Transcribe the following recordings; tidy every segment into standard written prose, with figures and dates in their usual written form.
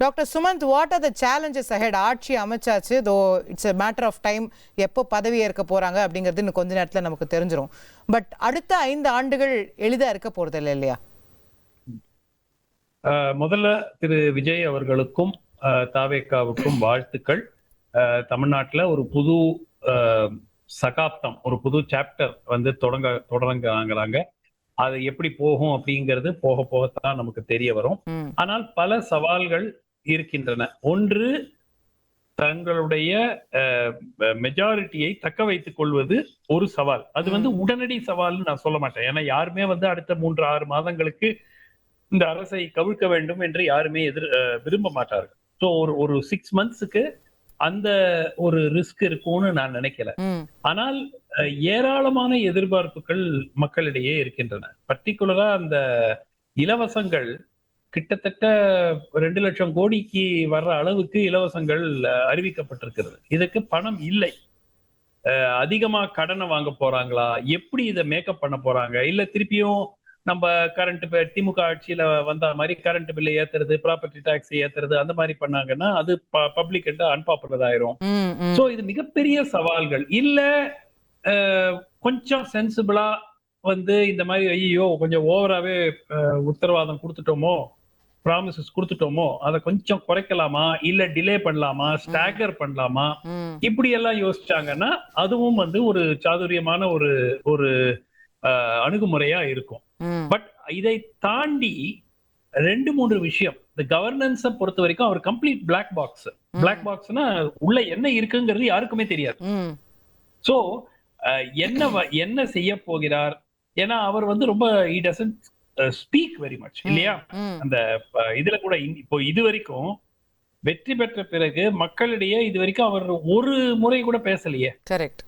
Doctor Sumanth, what are the challenges ahead? ஆட்சி அமைச்சாச்சு, though it's a matter of time, எப்போ பதவி ஏற்க போறாங்க அப்படிங்கிறது இன்னும் கொஞ்ச நேரத்தில் நமக்கு தெரிஞ்சிடும். பட் அடுத்த 5 ஆண்டுகள் எளிதா இருக்க போறது இல்லை இல்லையா? முதல்ல திரு விஜய் அவர்களுக்கும் தாவேக்காவுக்கும் வாழ்த்துக்கள். தமிழ்நாட்டில் ஒரு புது சகாப்தம், ஒரு புது சாப்டர் வந்து தொடங்குறாங்க. அது எப்படி போகும் அப்படிங்கிறது போக போகத்தான் நமக்கு தெரிய வரும். ஆனால் பல சவால்கள் இருக்கின்றன. ஒன்று, தங்களுடைய மெஜாரிட்டியை தக்க வைத்துக் கொள்வது ஒரு சவால். அது வந்து உடனடி சவால்னு நான் சொல்ல மாட்டேன். ஏன்னா யாருமே வந்து அடுத்த 3-6 மாதங்களுக்கு இந்த அரசை கவிழ்க்க வேண்டும் என்று யாருமே விரும்ப மாட்டார்கள். ஸோ ஒரு 6 மந்த்ஸுக்கு அந்த ஒரு ரிஸ்க் இருக்கும்னு நான் நினைக்கல. ஆனால் ஏராளமான எதிர்பார்ப்புகள் மக்களிடையே இருக்கின்றன. பர்டிகுலரா அந்த இலவசங்கள் கிட்டத்தட்ட 2 லட்சம் கோடிக்கு வர்ற அளவுக்கு இலவசங்கள் அறிவிக்கப்பட்டிருக்கிறது. இதுக்கு பணம் இல்லை. அதிகமா கடனை வாங்க போறாங்களா, எப்படி இதை மேக்கப் பண்ண போறாங்க, இல்ல திருப்பியும் நம்ம கரண்ட் திமுக ஆட்சியில வந்த மாதிரி கரண்ட் பில்லை ஏத்துறது, ப்ராப்பர்ட்டி டாக்ஸ் ஏத்துறது, அந்த மாதிரி பண்ணாங்கன்னா அது பப்ளிக் கிட்ட அன்பாப்புலர் ஆயிரும். சோ இது மிகப்பெரிய சவால்கள். இல்ல கொஞ்சம் சென்சிபிளா வந்து இந்த மாதிரி ஐயோ கொஞ்சம் ஓவராவே உத்தரவாதம் கொடுத்துட்டோமோ, ப்ராமிசஸ் கொடுத்துட்டோமோ, அதை கொஞ்சம் குறைக்கலாமா, இல்ல டிலே பண்ணலாமா, ஸ்டாகர் பண்ணலாமா, இப்படி எல்லாம் யோசிச்சாங்கன்னா அதுவும் வந்து ஒரு சாதுரியமான ஒரு அணுகுமுறையா இருக்கும். பட் இதை தாண்டி 2-3 விஷயம். இந்த கவர்னன்ஸை பொறுத்த வரைக்கும் அவர் கம்ப்ளீட் பிளாக் பாக்ஸ். பிளாக் பாக்ஸ்னா உள்ள என்ன இருக்குங்கிறது யாருக்குமே தெரியாது. சோ என்ன செய்ய போகிறார்? ஏன்னா அவர் வந்து ரொம்ப he doesn't speak very much இல்லையா? அந்த இதுல கூட இப்போ இது வரைக்கும் வெற்றி பெற்ற பிறகு மக்களிடையே இது வரைக்கும் அவர் ஒரு முறை கூட பேசலையே. கரெக்ட்.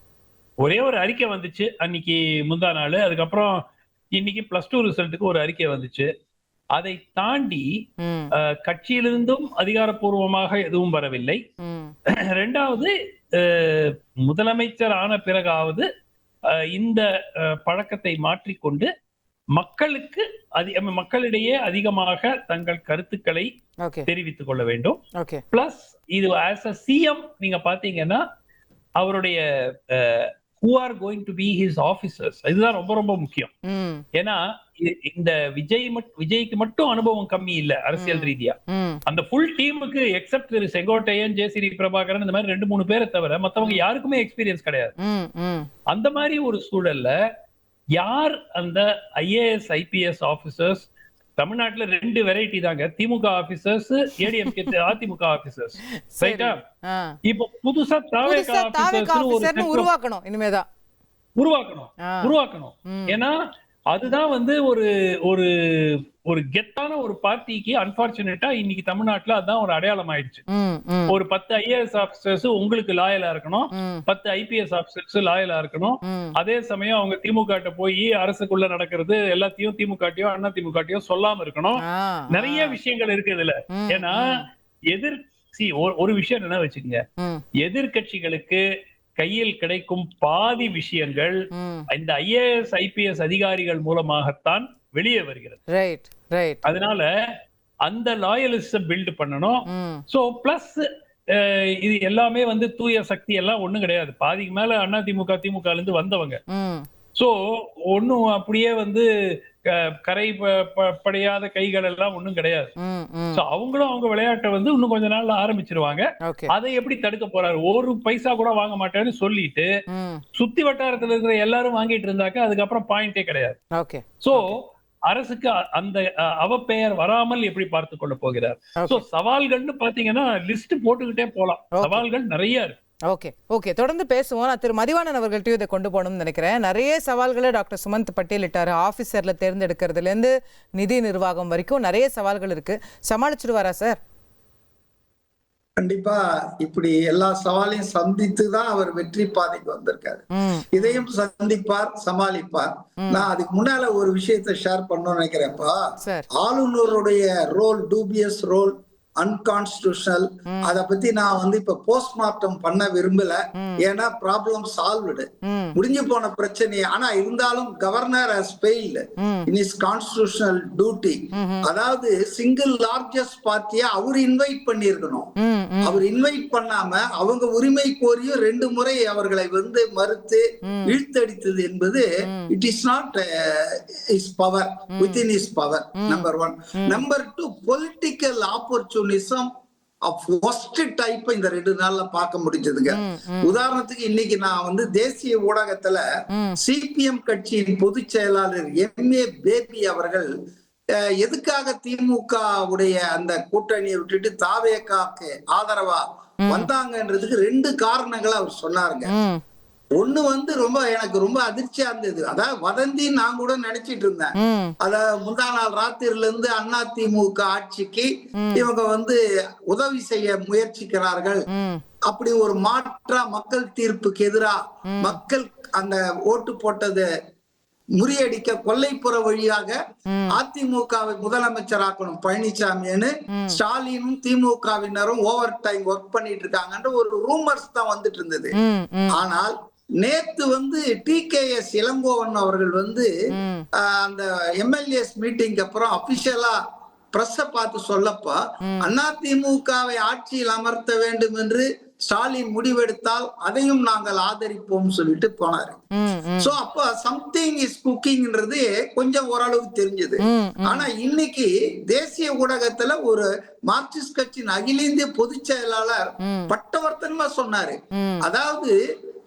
ஒரே ஒரு அறிக்கை வந்துச்சு அன்னைக்கு முந்தா நாள். அதுக்கப்புறம் இன்னைக்கு +2 ரிசல்ட்டுக்கு ஒரு அறிக்கை வந்துச்சு. அதை தாண்டி கட்சியிலிருந்தும் அதிகாரப்பூர்வமாக எதுவும் வரவில்லை. 2வது, முதலமைச்சர் ஆன பிறகாவது இந்த பழக்கத்தை மாற்றிக்கொண்டு மக்களிடையே அதிகமாக தங்கள் கருத்துக்களை தெரிவித்துக் கொள்ள வேண்டும். பிளஸ் இது ஆஸ் அ சிஎம் நீங்க பாத்தீங்கன்னா அவருடைய who are going to be his officers, இதுதான் ரொம்ப ரொம்ப முக்கியம். ஏன்னா இந்த விஜய்க்கு மட்டும் அனுபவம் கம்மி இல்ல அரசியல் ரீதியா. அந்த ஃபுல் டீமுக்கு எக்ஸப்ட் திரு செங்கோட்டையன், ஜெயசிறி பிரபாகரன், இந்த மாதிரி 2-3 பேரை தவிர மத்தவங்க யாருக்குமே எக்ஸ்பீரியன்ஸ் கிடையாது. அந்த மாதிரி ஒரு சூழல்ல யார் அந்த ஐஏஎஸ் ஐபிஎஸ் ஆபீசர்ஸ்? தமிழ்நாட்டுல 2 வெரைட்டி தாங்க. திமுக ஆபீசர்ஸ், ஏடிஎம்கே அதிமுக ஆபீசர்ஸ். ரைட்டா? இப்போ புதுசா தாவேகா ஆபீசர்ஸ் உருவாக்கணும். இனிமேதான் உருவாக்கணும். ஏன்னா அதுதான் வந்து ஒரு கெத்தான ஒரு பார்ட்டிக்கு அன்பார்ச்சுனேட்டா இன்னைக்கு தமிழ்நாட்டுல அதான் ஒரு அடையாளம் ஆயிடுச்சு. ஒரு 10 ஐஏஎஸ் ஆபீசர்ஸ் உங்களுக்கு லாயலா இருக்கணும், 10 ஐபிஎஸ் ஆபீசர்ஸ் லாயலா இருக்கணும். அதே சமயம் அவங்க திமுக போய் அரசுக்குள்ள நடக்கிறது எல்லாத்தையும் திமுக அண்ணா திமுக சொல்லாம இருக்கணும். நிறைய விஷயங்கள் இருக்கு இதுல. ஏன்னா ஒரு விஷயம் என்ன வச்சுக்கோங்க, எதிர்கட்சிகளுக்கு கையில் கிடைக்கும் பாதி விஷயங்கள் இந்த ஐஏஎஸ் ஐபிஎஸ் அதிகாரிகள் மூலமாகத்தான் வெளியே வருகிறது. அதனால அந்த லாயலிஸ்ட பில்ட் பண்ணணும். சோ பிளஸ் இது எல்லாமே வந்து தூய சக்தி எல்லாம் ஒண்ணும் கிடையாது. பாதிக்கு மேல அண்ணா திமுக இருந்து வந்தவங்க. சோ ஒன்னும் அப்படியே வந்து கரை படையாத கைகள் எல்லாம் ஒண்ணும் கிடையாது. அவங்களும் அவங்க விளையாட்டை வந்து இன்னும் கொஞ்ச நாள்ல ஆரம்பிச்சிருவாங்க. அதை எப்படி தடுக்க போறாரு? ஒரு பைசா கூட வாங்க மாட்டேன்னு சொல்லிட்டு சுத்தி வட்டாரத்துல இருக்கிற எல்லாரும் வாங்கிட்டு இருந்தாக்க அதுக்கப்புறம் பாயிண்டே கிடையாது. சோ அரசுக்கு அந்த அவப்பெயர் வராமல் எப்படி பார்த்து கொள்ள போகிறார்? சோ சவால்கள்னு பாத்தீங்கன்னா லிஸ்ட் போட்டுக்கிட்டே போலாம். சவால்கள் நிறைய இருக்கு. ஓகே தொடர்ந்து பேசுவோம். நான் திரு மதிவாணன் அவர்கள்ட்டையும் இதை கொண்டு போகணும்னு நினைக்கிறேன். நிறைய சவால்களை டாக்டர் சுமந்த் பட்டியலிட்டாரு. ஆஃபீஸர்ல தேர்ந்தெடுக்கிறதுலேருந்து நிதி நிர்வாகம் வரைக்கும் நிறைய சவால்கள் இருக்கு. சமாளிச்சிடுவாரா சார்? கண்டிப்பா இப்படி எல்லா சவாலையும் சந்தித்து தான் அவர் வெற்றி பாதைக்கு வந்திருக்காரு. இதையும் சந்திப்பார், சமாளிப்பார். நான் அதுக்கு முன்னால ஒரு விஷயத்தை ஷேர் பண்ணணும்னு நினைக்கிறேன்ப்பா. ஆளுநருடைய ரோல், டூபியஸ் ரோல், அன்கான்ஸ்டிடியூஷனல். அத பத்தி நான் வந்து இப்ப போஸ்ட்மார்ட்டம் பண்ண விரும்பல. ஏன்னா ப்ராப்ளம் சால்வ்டு, முடிஞ்சு போன பிரச்சனை. ஆனா இருந்தாலும் governor has failed in is constitutional duty. அதாவது சிங்கிள் லார்ஜஸ்ட் பார்ட்டியை அவர் இன்வைட் பண்ணியிருக்கணும். அவர் இன்வைட் பண்ணாம அவங்க உரிமை கோரியும் 2 முறை அவர்களை வந்து மறுத்து இழுத்தடித்தது என்பது it is not is power, within is power. Number 1. Number 2, political opportunism of worst type இந்த 2 நாள்ல பார்க்க முடிஞ்சதுங்க. உதாரணத்துக்கு இன்னைக்கு நான் வந்து தேசிய ஊடகத்துல சிபிஎம் கட்சியின் பொதுச் செயலாளர் MA பேபி அவர்கள் எதுக்காக திமுக உடைய அந்த கூட்டணியை விட்டுட்டு தாவேகாக்கு ஆதரவா வந்தாங்கன்றதுக்கு 2 காரணங்களை அவர் சொன்னாருங்க. ஒண்ணு வந்து எனக்கு ரொம்ப அதிர்ச்சியா இருந்தது. அதாவது வதந்தி நான் கூட நினைச்சிட்டு இருந்தேன். அத முந்தா நாள் ராத்திரில இருந்து அதிமுக ஆட்சிக்கு இவங்க வந்து உதவி செய்ய முயற்சிக்கிறார்கள், அப்படி ஒரு மாற்றா மக்கள் தீர்ப்புக்கு எதிரா மக்கள் அந்த ஓட்டு போட்டது முறியடிக்க கொல்லைப்புற வழியாக அதிமுகவை முதலமைச்சராக்கணும் பழனிசாமின்னு ஸ்டாலினும் திமுகவினரும் ஓவர் டைம் ஒர்க் பண்ணிட்டு இருக்காங்கன்ற ஒரு ரூமர்ஸ் தான் வந்துட்டு இருந்தது. ஆனால் நேத்து வந்து TKS இளங்கோவன் அவர்கள் வந்து அந்த MLAs மீட்டிங் அப்புறம் அபிஷியலா பிரஸ் பார்த்து சொல்லப்ப அதிமுகவை ஆட்சியில் அமர்த்த வேண்டும் என்று ஸ்டாலின் முடிவெடுத்தால் அதையும் நாங்கள் ஆதரிப்போம் சொல்லிட்டு போனாரு. சோ அப்ப சம்திங் இஸ் குக்கிங்ன்றது கொஞ்சம் ஓரளவுக்கு தெரிஞ்சது. ஆனா இன்னைக்கு தேசிய ஊடகத்துல ஒரு மார்க்சிஸ்ட் கட்சியின் அகில இந்திய பொதுச் செயலாளர் பட்டவர்த்தனமா சொன்னாரு. அதாவது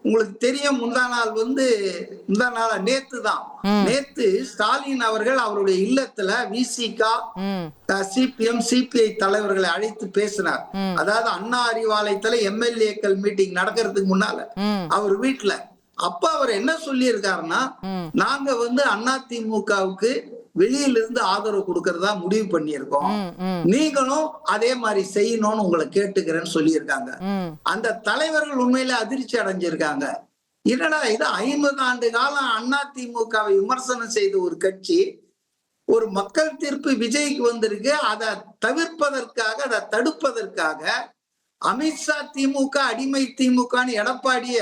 உங்களுக்கு தெரியும், நேத்து ஸ்டாலின் அவர்கள் அவருடைய இல்லத்துல விசிக, சிபிஎம், சிபிஐ தலைவர்களை அழைத்து பேசினார். அதாவது அண்ணா அறிவாலயத்துல MLAக்கள் மீட்டிங் நடக்கிறதுக்கு முன்னால அவர் வீட்டுல. அப்ப அவர் என்ன சொல்லி இருக்காருன்னா, நாங்க வந்து அதிமுகவுக்கு வெளியில இருந்து ஆதரவு கொடுக்கறதா முடிவு பண்ணியிருக்கோம், நீங்களும் அதே மாதிரி செய்யணும்னு உங்களை கேட்டுக்கிறேன்னு சொல்லியிருக்காங்க. அந்த தலைவர்கள் உண்மையில அதிர்ச்சி அடைஞ்சிருக்காங்க. என்னடா இது 50 ஆண்டு காலம் அதிமுகவை விமர்சனம் செய்த ஒரு கட்சி ஒரு மக்கள் தீர்ப்பு விஜய்க்கு வந்திருக்கு. அதை தவிர்ப்பதற்காக, அதை தடுப்பதற்காக அமித்ஷா திமுக அடிமை திமுகன்னு எடப்பாடிய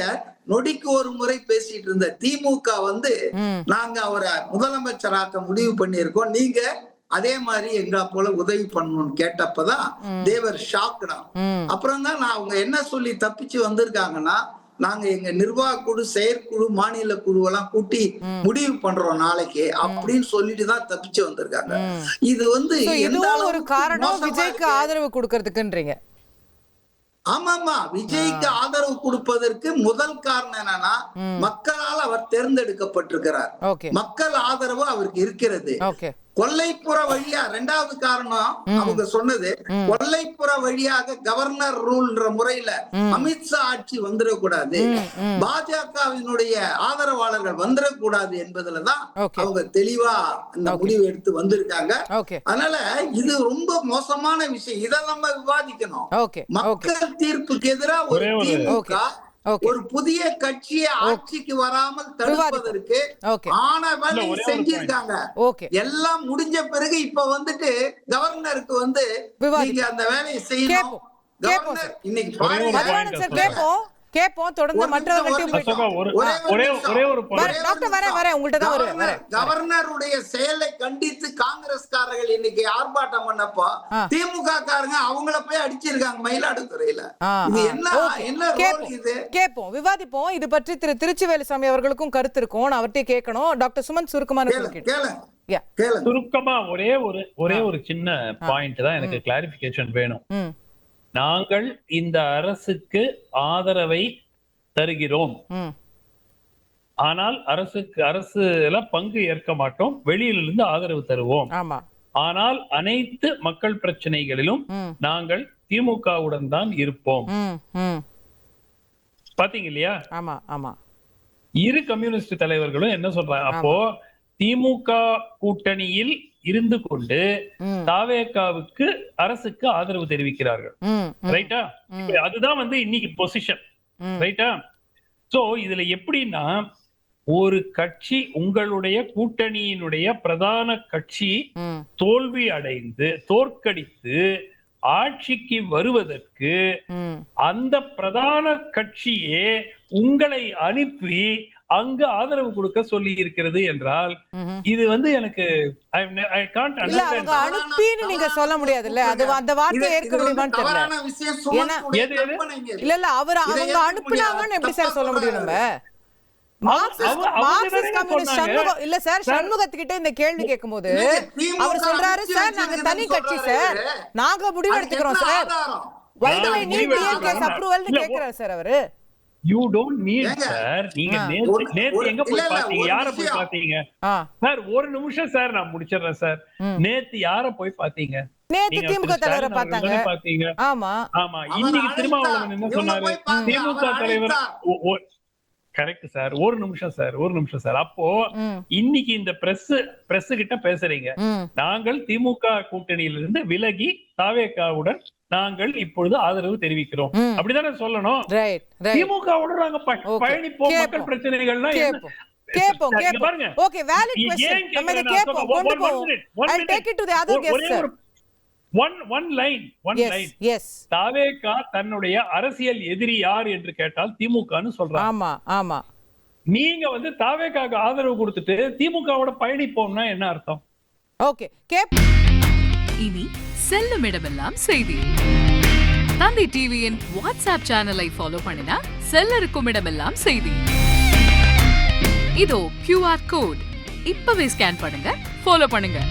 நொடிக்கு ஒரு முறை பேசிட்டு இருந்த திமுக வந்து நாங்க அவரை முதலமைச்சராக்க முடிவு பண்ணியிருக்கோம், நீங்க அதே மாதிரி எங்க போல உதவி பண்ணணும்னு கேட்டப்பதான் தேவர் ஷாக்டா. அப்புறம் தான் அவங்க என்ன சொல்லி தப்பிச்சு வந்திருக்காங்கன்னா, நாங்க எங்க நிர்வாக குழு, செயற்குழு, மாநில குழுவெல்லாம் கூட்டி முடிவு பண்றோம் நாளைக்கு அப்படின்னு சொல்லிட்டு தான் தப்பிச்சு வந்திருக்காங்க. இது வந்து ஒரு காரணம் விஜய்க்கு ஆதரவு கொடுக்கறதுக்குன்றீங்க? ஆமாமா, விஜய்க்கு ஆதரவு கொடுப்பதற்கு முதல் காரணம் என்னன்னா, மக்களால் அவர் தேர்ந்தெடுக்கப்பட்டிருக்கிறார், மக்கள் ஆதரவு அவருக்கு இருக்கிறது. கொல்லைப்புற வழியா 2வது காரணம் அவங்க சொன்னது, கொல்லைப்புற வழியாக கவர்னர் ரூல்ன்ற முறையில அமித்ஷா ஆட்சி வந்துடக்கூடாது, பாஜகவினுடைய ஆதரவாளர்கள் வந்துடக்கூடாது என்பதுலதான் அவங்க தெளிவா இந்த முடிவு எடுத்து வந்திருக்காங்க. அதனால இது ரொம்ப மோசமான விஷயம், இதை நம்ம விவாதிக்கணும். மக்கள் தீர்ப்புக்கு எதிராக ஒரு திமுக ஒரு புதிய கட்சியை ஆட்சிக்கு வராமல் தடுப்பதற்கு ஆனவழி செஞ்சிருக்காங்க. எல்லாம் முடிஞ்ச பிறகு இப்ப வந்துட்டு கவர்னருக்கு வந்து நீங்க அந்த வேலையை செய்யணும். கவர்னர் இன்னைக்கு கவர்னருடைய செயலை கண்டித்து காங்கிரஸ்காரர்கள் இன்னைக்கு ஆர்ப்பாட்டம் பண்ணப்போ திமுக காரங்க அவங்கள போய் அடிச்சிருக்காங்க மயிலாடுதுறையில. இது என்ன இது? கேட்போம், விவாதிப்போம். இது பற்றி திரு திருச்சிவேலுசாமி அவர்களுக்கும் கருத்து இருக்கும், அவர்கிட்ட கேட்கணும். டாக்டர் சுமந்த் சுருக்கமான சுருக்கமா ஒரே ஒரு சின்ன பாயிண்ட் தான் எனக்கு கிளாரிபிகேஷன் வேணும். நாங்கள் இந்த அரசுக்கு ஆதரவை தருகிறோம், ஆனால் அரசுல பங்கு ஏற்க மாட்டோம், வெளியிலிருந்து ஆதரவு தருவோம். ஆனால் அனைத்து மக்கள் பிரச்சனைகளிலும் நாங்கள் திமுகவுடன் தான் இருப்போம். பாத்தீங்க இல்லையா? இரு கம்யூனிஸ்ட் தலைவர்களும் என்ன சொல்றாங்க, அப்போ திமுக கூட்டணியில் இருந்து கொண்டு தாவேகாவுக்கு அரசுக்கு ஆதரவு தெரிவிக்கிறார்கள். ரைட்டா? அதுதான் வந்து இன்னைக்கு பொசிஷன். ரைட்டா? சோ இதுல எப்படின்னா, ஒரு கட்சி, உங்களுடைய கூட்டணியினுடைய பிரதான கட்சி தோல்வி அடைந்து தோற்கடித்து ஆட்சிக்கு வருவதற்கு ம். அந்த பிரதான கட்சியே உங்களை அனுப்பி அங்கு ஆதரவு கொடுக்க சொல்லி இருக்கிறது என்றால் இது வந்து எனக்கு I can't இல்ல understand. அவங்க அனுப்பின்னு நீங்க சொல்ல முடியாதுல்ல, அது அந்த வார்த்தை ஏற்க முடியுமான்னு தெரியல. தவறான விஷயம், சுமத்துடைய எது? கற்பனைங்க இது. இல்ல இல்ல அவர் அவங்க ஏற்க அனுப்புனாங்கன்னு முடியாது. எப்படி சார் சொல்ல முடியும் நம்ம? அவங்க மார்க்சிஸ்ட் தானே கம்யூனிஸ்ட் சொன்னாங்க. சண்முகம் இல்ல சார், சண்முகத்துக்கிட்ட இந்த கேள்வி கேட்கும்போது இல்லைங்க, திமுக அவர் சொல்றாரு அனுப்பிச்சு சார் நாங்க தனி கட்சி வச்சிருக்குதுன்னு சார், சொல்றாரு. நாங்க முடிவு அதுக்கு எடுத்துக்கிறோம் என்ன சார், ஆதாரம்? why do I நான் need முடிவு DMK's எடுத்துக்கிறேன். approvalன்னு இல்ல, கேக்குறாரு சார் அவரு. You don't need ஏங்க, சார். நீங்க ஆ. நேத்து எங்க போய் இல்ல, பாத்தீங்க? ஒரு யார போய் விஷயம். பாத்தீங்க? ஆ, சார் ஒரு நிமிஷம் சார், நான் முடிச்சிடுறேன் சார். நேத்து யார போய் பாத்தீங்க? நேத்து நீங்க திமுக திரு தலைவரை ஸ்டாலின் பார்த்தாங்க. அவர்களை பாத்தீங்க. ஆமா ஆமா, அவர் இன்னைக்கு திருமாவளவன் அழைத்தார். என்ன இவங்க சொன்னாரு? போய் பாருங்க, திமுக அவர் தலைவர் அழைத்தார். Correct sir. ஒரு நிமிஷம் சார். அப்போ இன்னைக்கு இந்த பிரஸ் கிட்ட பேசுறீங்க. ம். நாங்கள் திமுக கூட்டணியிலிருந்து விலகி தாவேகாவுடன் நாங்கள் இப்பொழுது ஆதரவு தெரிவிக்கிறோம். அப்படிதானே சொல்லணும். ரைட் ரைட் திமுகவோட நாங்க Okay. பயணிப்போம். மக்கள் கேட்போம். பிரச்சனைகள்னா என்ன? கேப்போம் இங்க கேப்போம். பாருங்க. ஓகே, வேலிட் ஏன் क्वेश्चन. நம்ம இத கேக்குறேன்? கேப்போம், One கொண்டு minute, போவோம். one I'll minute. take it to the other guest ஒரே sir. ஒரு one line. Yes, yes. தாவேகா தன்னுடைய அரசியல் எதிரி யார் என்று கேட்டால் திமுகன்னு சொல்றாங்க. ஆமா ஆமா. நீங்க வந்து தாவேகாக்கு ஆதரவு கொடுத்துட்டு திமுகவோட பயணிப்போம்னா என்ன அர்த்தம்? ஓகே, கேப். இனி செல்லும் இடமெல்லாம் செய்தி. தந்தி டிவியின் வாட்ஸ்அப் சேனலை ஃபாலோ பண்ணினா செல்லருக்கும் இடமெல்லாம் செய்தி. இதோ QR கோட், இப்பவே ஸ்கேன் பண்ணுங்க, ஃபாலோ பண்ணுங்க.